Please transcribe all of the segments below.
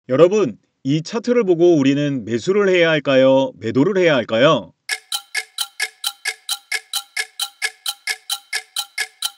여러분, 이 차트를 보고 우리는 매수를 해야 할까요? 매도를 해야 할까요?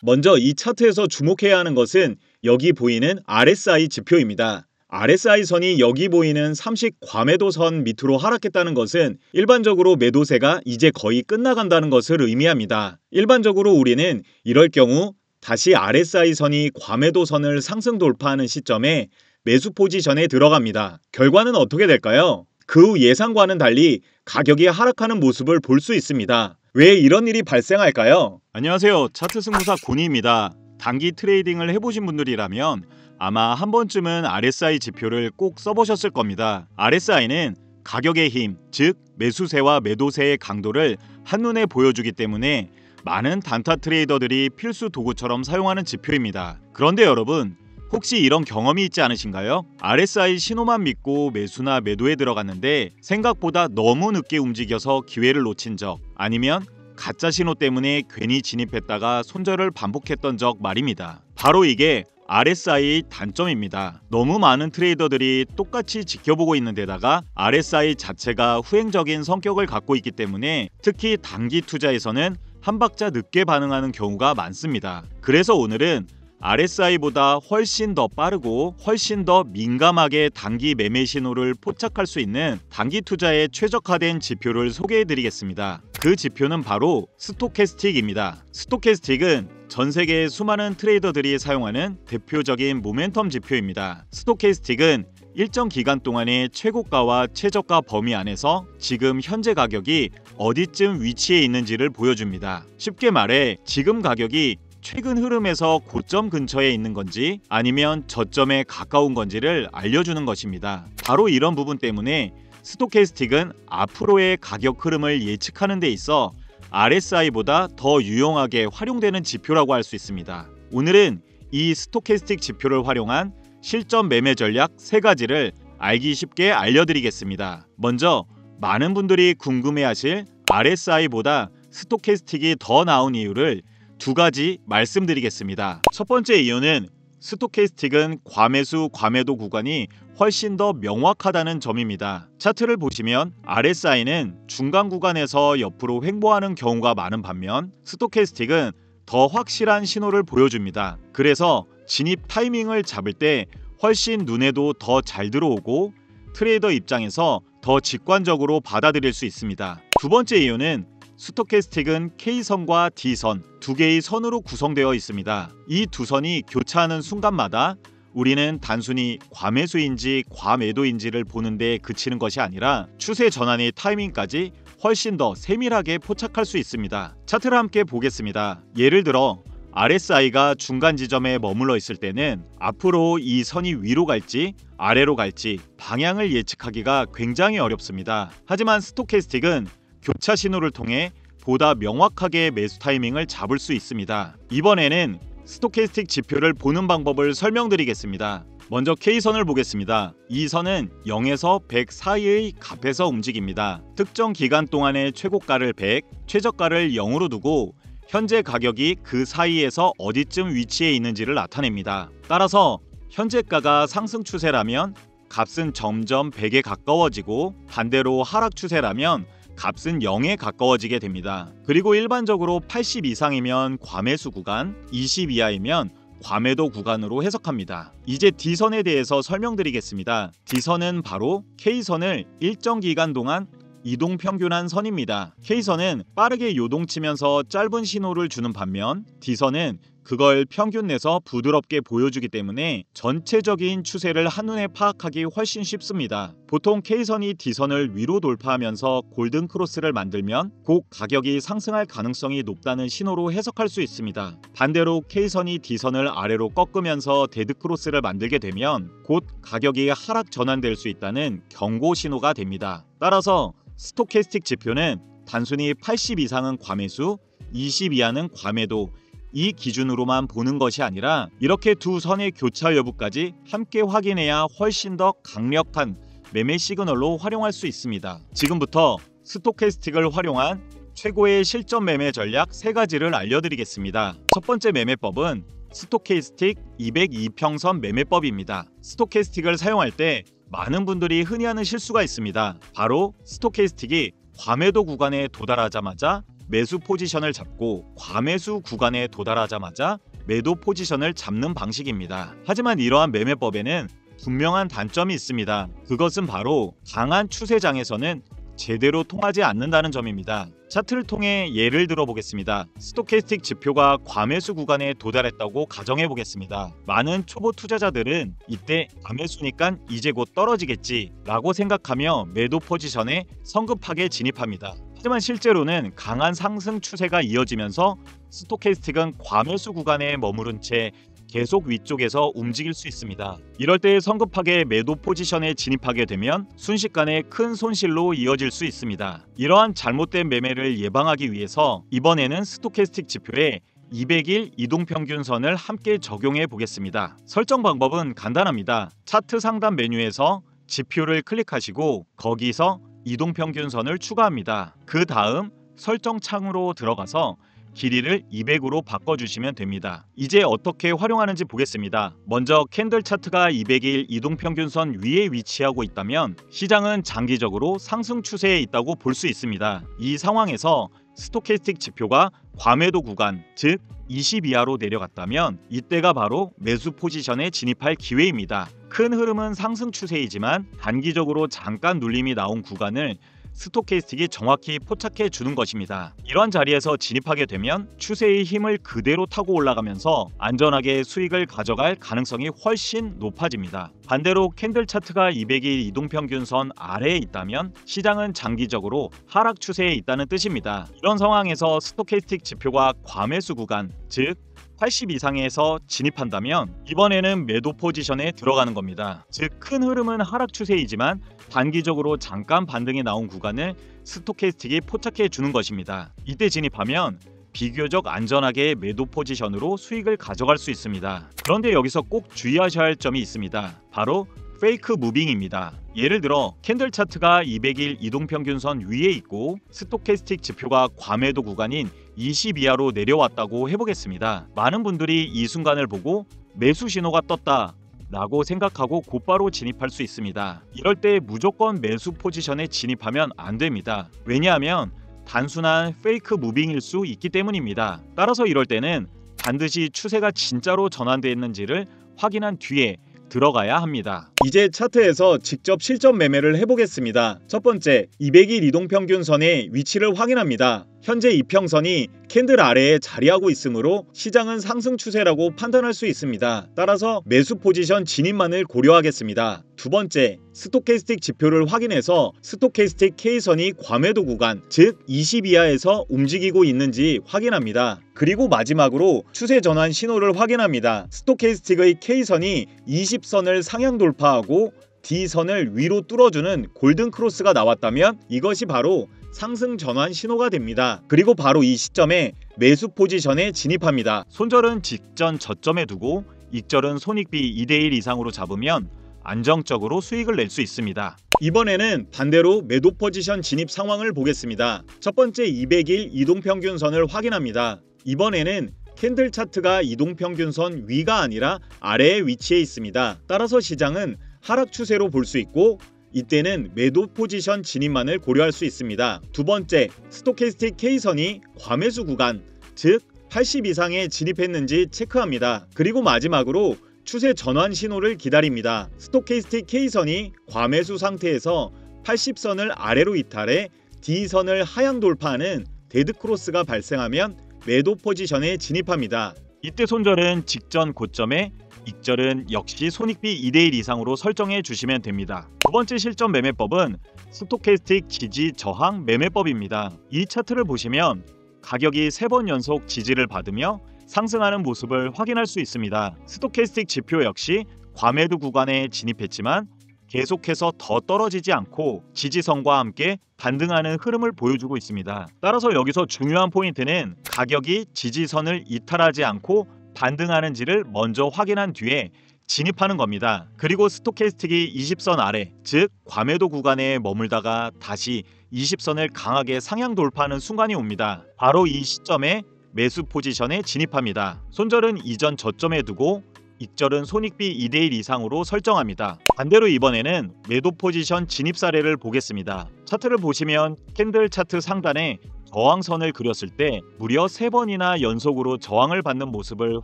먼저 이 차트에서 주목해야 하는 것은 여기 보이는 RSI 지표입니다. RSI 선이 여기 보이는 30 과매도선 밑으로 하락했다는 것은 일반적으로 매도세가 이제 거의 끝나간다는 것을 의미합니다. 일반적으로 우리는 이럴 경우 다시 RSI 선이 과매도선을 상승 돌파하는 시점에 매수 포지션에 들어갑니다. 결과는 어떻게 될까요? 그 예상과는 달리 가격이 하락하는 모습을 볼 수 있습니다. 왜 이런 일이 발생할까요? 안녕하세요. 차트 승부사 고니입니다. 단기 트레이딩을 해보신 분들이라면 아마 한 번쯤은 RSI 지표를 꼭 써보셨을 겁니다. RSI는 가격의 힘, 즉 매수세와 매도세의 강도를 한눈에 보여주기 때문에 많은 단타 트레이더들이 필수 도구처럼 사용하는 지표입니다. 그런데 여러분, 혹시 이런 경험이 있지 않으신가요? RSI 신호만 믿고 매수나 매도에 들어갔는데 생각보다 너무 늦게 움직여서 기회를 놓친 적, 아니면 가짜 신호 때문에 괜히 진입했다가 손절을 반복했던 적 말입니다. 바로 이게 RSI의 단점입니다. 너무 많은 트레이더들이 똑같이 지켜보고 있는 데다가 RSI 자체가 후행적인 성격을 갖고 있기 때문에 특히 단기 투자에서는 한 박자 늦게 반응하는 경우가 많습니다. 그래서 오늘은 RSI보다 훨씬 더 빠르고 훨씬 더 민감하게 단기 매매 신호를 포착할 수 있는 단기 투자에 최적화된 지표를 소개해드리겠습니다. 그 지표는 바로 스토캐스틱입니다. 스토캐스틱은 전 세계의 수많은 트레이더들이 사용하는 대표적인 모멘텀 지표입니다. 스토캐스틱은 일정 기간 동안의 최고가와 최저가 범위 안에서 지금 현재 가격이 어디쯤 위치해 있는지를 보여줍니다. 쉽게 말해 지금 가격이 최근 흐름에서 고점 근처에 있는 건지 아니면 저점에 가까운 건지를 알려주는 것입니다. 바로 이런 부분 때문에 스토캐스틱은 앞으로의 가격 흐름을 예측하는 데 있어 RSI보다 더 유용하게 활용되는 지표라고 할 수 있습니다. 오늘은 이 스토캐스틱 지표를 활용한 실전 매매 전략 3가지를 알기 쉽게 알려드리겠습니다. 먼저 많은 분들이 궁금해하실 RSI보다 스토캐스틱이 더 나은 이유를 2가지 말씀드리겠습니다. 첫 번째 이유는 스토캐스틱은 과매수, 과매도 구간이 훨씬 더 명확하다는 점입니다. 차트를 보시면 RSI는 중간 구간에서 옆으로 횡보하는 경우가 많은 반면 스토캐스틱은 더 확실한 신호를 보여줍니다. 그래서 진입 타이밍을 잡을 때 훨씬 눈에도 더 잘 들어오고 트레이더 입장에서 더 직관적으로 받아들일 수 있습니다. 2번째 이유는 스토캐스틱은 K선과 D선 2개의 선으로 구성되어 있습니다. 이 2선이 교차하는 순간마다 우리는 단순히 과매수인지 과매도인지를 보는 데 그치는 것이 아니라 추세 전환의 타이밍까지 훨씬 더 세밀하게 포착할 수 있습니다. 차트를 함께 보겠습니다. 예를 들어 RSI가 중간 지점에 머물러 있을 때는 앞으로 이 선이 위로 갈지 아래로 갈지 방향을 예측하기가 굉장히 어렵습니다. 하지만 스토캐스틱은 교차 신호를 통해 보다 명확하게 매수 타이밍을 잡을 수 있습니다. 이번에는 스토캐스틱 지표를 보는 방법을 설명드리겠습니다. 먼저 K선을 보겠습니다. 이 선은 0에서 100 사이의 값에서 움직입니다. 특정 기간 동안의 최고가를 100, 최저가를 0으로 두고 현재 가격이 그 사이에서 어디쯤 위치해 있는지를 나타냅니다. 따라서 현재가가 상승 추세라면 값은 점점 100에 가까워지고 반대로 하락 추세라면 값은 0에 가까워지게 됩니다. 그리고 일반적으로 80 이상이면 과매수 구간, 20 이하이면 과매도 구간으로 해석합니다. 이제 D선에 대해서 설명드리겠습니다. D선은 바로 K선을 일정 기간 동안 이동평균한 선입니다. K선은 빠르게 요동치면서 짧은 신호를 주는 반면 D선은 그걸 평균 내서 부드럽게 보여주기 때문에 전체적인 추세를 한눈에 파악하기 훨씬 쉽습니다. 보통 K선이 D선을 위로 돌파하면서 골든 크로스를 만들면 곧 가격이 상승할 가능성이 높다는 신호로 해석할 수 있습니다. 반대로 K선이 D선을 아래로 꺾으면서 데드 크로스를 만들게 되면 곧 가격이 하락 전환될 수 있다는 경고 신호가 됩니다. 따라서 스토캐스틱 지표는 단순히 80 이상은 과매수, 20 이하는 과매도 이 기준으로만 보는 것이 아니라 이렇게 2선의 교차 여부까지 함께 확인해야 훨씬 더 강력한 매매 시그널로 활용할 수 있습니다. 지금부터 스토캐스틱을 활용한 최고의 실전 매매 전략 3가지를 알려드리겠습니다. 첫 번째 매매법은 스토캐스틱 202평선 매매법입니다. 스토캐스틱을 사용할 때 많은 분들이 흔히 하는 실수가 있습니다. 바로 스토캐스틱이 과매도 구간에 도달하자마자 매수 포지션을 잡고 과매수 구간에 도달하자마자 매도 포지션을 잡는 방식입니다. 하지만 이러한 매매법에는 분명한 단점이 있습니다. 그것은 바로 강한 추세장에서는 제대로 통하지 않는다는 점입니다. 차트를 통해 예를 들어 보겠습니다. 스토캐스틱 지표가 과매수 구간에 도달했다고 가정해 보겠습니다. 많은 초보 투자자들은 이때 과매수니까 이제 곧 떨어지겠지 라고 생각하며 매도 포지션에 성급하게 진입합니다. 하지만 실제로는 강한 상승 추세가 이어지면서 스토캐스틱은 과매수 구간에 머무른 채 계속 위쪽에서 움직일 수 있습니다. 이럴 때 성급하게 매도 포지션에 진입하게 되면 순식간에 큰 손실로 이어질 수 있습니다. 이러한 잘못된 매매를 예방하기 위해서 이번에는 스토캐스틱 지표에 200일 이동평균선을 함께 적용해 보겠습니다. 설정 방법은 간단합니다. 차트 상단 메뉴에서 지표를 클릭하시고 거기서 이동평균선을 추가합니다. 그 다음 설정 창으로 들어가서 길이를 200으로 바꿔주시면 됩니다. 이제 어떻게 활용하는지 보겠습니다. 먼저 캔들 차트가 200일 이동평균선 위에 위치하고 있다면 시장은 장기적으로 상승 추세에 있다고 볼 수 있습니다. 이 상황에서 스토캐스틱 지표가 과매도 구간, 즉 20 이하로 내려갔다면 이때가 바로 매수 포지션에 진입할 기회입니다. 큰 흐름은 상승 추세이지만 단기적으로 잠깐 눌림이 나온 구간을 스토캐스틱이 정확히 포착해 주는 것입니다. 이런 자리에서 진입하게 되면 추세의 힘을 그대로 타고 올라가면서 안전하게 수익을 가져갈 가능성이 훨씬 높아집니다. 반대로 캔들 차트가 200일 이동평균선 아래에 있다면 시장은 장기적으로 하락 추세에 있다는 뜻입니다. 이런 상황에서 스토캐스틱 지표가 과매수 구간, 즉 80 이상에서 진입한다면 이번에는 매도 포지션에 들어가는 겁니다. 즉 큰 흐름은 하락 추세이지만 단기적으로 잠깐 반등이 나온 구간을 스토캐스틱이 포착해 주는 것입니다. 이때 진입하면 비교적 안전하게 매도 포지션으로 수익을 가져갈 수 있습니다. 그런데 여기서 꼭 주의하셔야 할 점이 있습니다. 바로 페이크 무빙입니다. 예를 들어 캔들 차트가 200일 이동평균선 위에 있고 스토캐스틱 지표가 과매도 구간인 20 이하로 내려왔다고 해보겠습니다. 많은 분들이 이 순간을 보고 매수 신호가 떴다 라고 생각하고 곧바로 진입할 수 있습니다. 이럴 때 무조건 매수 포지션에 진입하면 안 됩니다. 왜냐하면 단순한 페이크 무빙일 수 있기 때문입니다. 따라서 이럴 때는 반드시 추세가 진짜로 전환되었는지를 확인한 뒤에 들어가야 합니다. 이제 차트에서 직접 실전 매매를 해보겠습니다. 첫 번째, 200일 이동평균선의 위치를 확인합니다. 현재 이평선이 캔들 아래에 자리하고 있으므로 시장은 상승 추세라고 판단할 수 있습니다. 따라서 매수 포지션 진입만을 고려하겠습니다. 두 번째, 스토캐스틱 지표를 확인해서 스토캐스틱 K선이 과매도 구간, 즉 20 이하에서 움직이고 있는지 확인합니다. 그리고 마지막으로 추세 전환 신호를 확인합니다. 스토캐스틱의 K선이 20선을 상향 돌파하고 D선을 위로 뚫어주는 골든 크로스가 나왔다면 이것이 바로 상승 전환 신호가 됩니다. 그리고 바로 이 시점에 매수 포지션에 진입합니다. 손절은 직전 저점에 두고 익절은 손익비 2대1 이상으로 잡으면 안정적으로 수익을 낼 수 있습니다. 이번에는 반대로 매도 포지션 진입 상황을 보겠습니다. 첫 번째 200일 이동평균선을 확인합니다. 이번에는 캔들 차트가 이동평균선 위가 아니라 아래에 위치해 있습니다. 따라서 시장은 하락 추세로 볼 수 있고 이때는 매도 포지션 진입만을 고려할 수 있습니다. 두 번째, 스토캐스틱 K선이 과매수 구간, 즉 80 이상에 진입했는지 체크합니다. 그리고 마지막으로 추세 전환 신호를 기다립니다. 스토캐스틱 K선이 과매수 상태에서 80선을 아래로 이탈해 D선을 하향 돌파하는 데드크로스가 발생하면 매도 포지션에 진입합니다. 이때 손절은 직전 고점에, 익절은 역시 손익비 2대1 이상으로 설정해 주시면 됩니다. 두 번째 실전 매매법은 스토캐스틱 지지 저항 매매법입니다. 이 차트를 보시면 가격이 3번 연속 지지를 받으며 상승하는 모습을 확인할 수 있습니다. 스토캐스틱 지표 역시 과매도 구간에 진입했지만 계속해서 더 떨어지지 않고 지지선과 함께 반등하는 흐름을 보여주고 있습니다. 따라서 여기서 중요한 포인트는 가격이 지지선을 이탈하지 않고 반등하는지를 먼저 확인한 뒤에 진입하는 겁니다. 그리고 스토캐스틱이 20선 아래, 즉 과매도 구간에 머물다가 다시 20선을 강하게 상향 돌파하는 순간이 옵니다. 바로 이 시점에 매수 포지션에 진입합니다. 손절은 이전 저점에 두고 익절은 손익비 2대1 이상으로 설정합니다. 반대로 이번에는 매도 포지션 진입 사례를 보겠습니다. 차트를 보시면 캔들 차트 상단에 저항선을 그렸을 때 무려 3번이나 연속으로 저항을 받는 모습을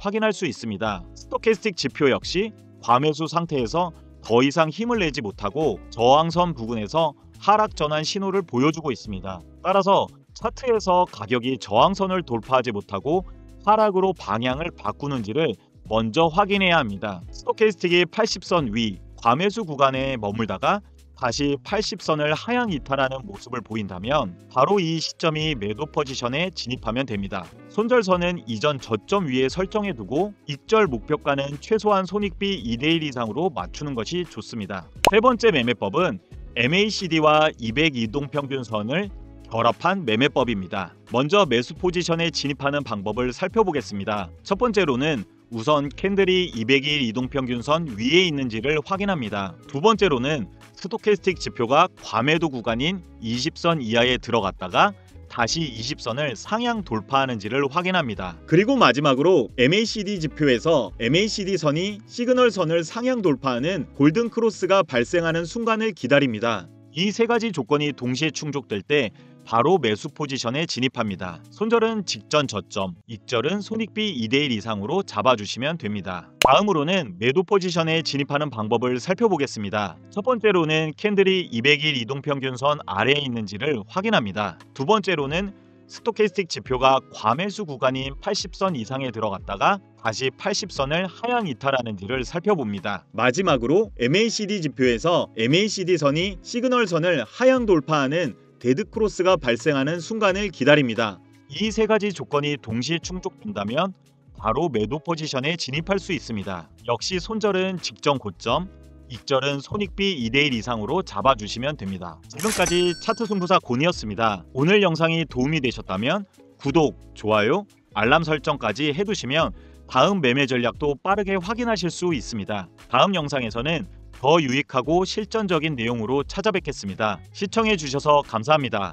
확인할 수 있습니다. 스토캐스틱 지표 역시 과매수 상태에서 더 이상 힘을 내지 못하고 저항선 부근에서 하락 전환 신호를 보여주고 있습니다. 따라서 차트에서 가격이 저항선을 돌파하지 못하고 하락으로 방향을 바꾸는지를 먼저 확인해야 합니다. 스토캐스틱이 80선 위 과매수 구간에 머물다가 다시 80선을 하향 이탈하는 모습을 보인다면 바로 이 시점이 매도 포지션에 진입하면 됩니다. 손절선은 이전 저점 위에 설정해 두고 익절 목표가는 최소한 손익비 2대1 이상으로 맞추는 것이 좋습니다. 세 번째 매매법은 MACD와 200이동평균선을 결합한 매매법입니다. 먼저 매수 포지션에 진입하는 방법을 살펴보겠습니다. 첫 번째로는 우선 캔들이 200일 이동평균선 위에 있는지를 확인합니다. 두 번째로는 스토캐스틱 지표가 과매도 구간인 20선 이하에 들어갔다가 다시 20선을 상향 돌파하는지를 확인합니다. 그리고 마지막으로 MACD 지표에서 MACD 선이 시그널 선을 상향 돌파하는 골든 크로스가 발생하는 순간을 기다립니다. 이 세 가지 조건이 동시에 충족될 때 바로 매수 포지션에 진입합니다. 손절은 직전 저점, 익절은 손익비 2대1 이상으로 잡아주시면 됩니다. 다음으로는 매도 포지션에 진입하는 방법을 살펴보겠습니다. 첫 번째로는 캔들이 200일 이동평균선 아래에 있는지를 확인합니다. 두 번째로는 스토캐스틱 지표가 과매수 구간인 80선 이상에 들어갔다가 다시 80선을 하향 이탈하는지를 살펴봅니다. 마지막으로 MACD 지표에서 MACD 선이 시그널 선을 하향 돌파하는 데드 크로스가 발생하는 순간을 기다립니다. 이 세 가지 조건이 동시에 충족된다면 바로 매도 포지션에 진입할 수 있습니다. 역시 손절은 직전 고점, 익절은 손익비 2대1 이상으로 잡아주시면 됩니다. 지금까지 차트 승부사 곤이었습니다. 오늘 영상이 도움이 되셨다면 구독, 좋아요, 알람 설정까지 해두시면 다음 매매 전략도 빠르게 확인하실 수 있습니다. 다음 영상에서는 더 유익하고 실전적인 내용으로 찾아뵙겠습니다. 시청해주셔서 감사합니다.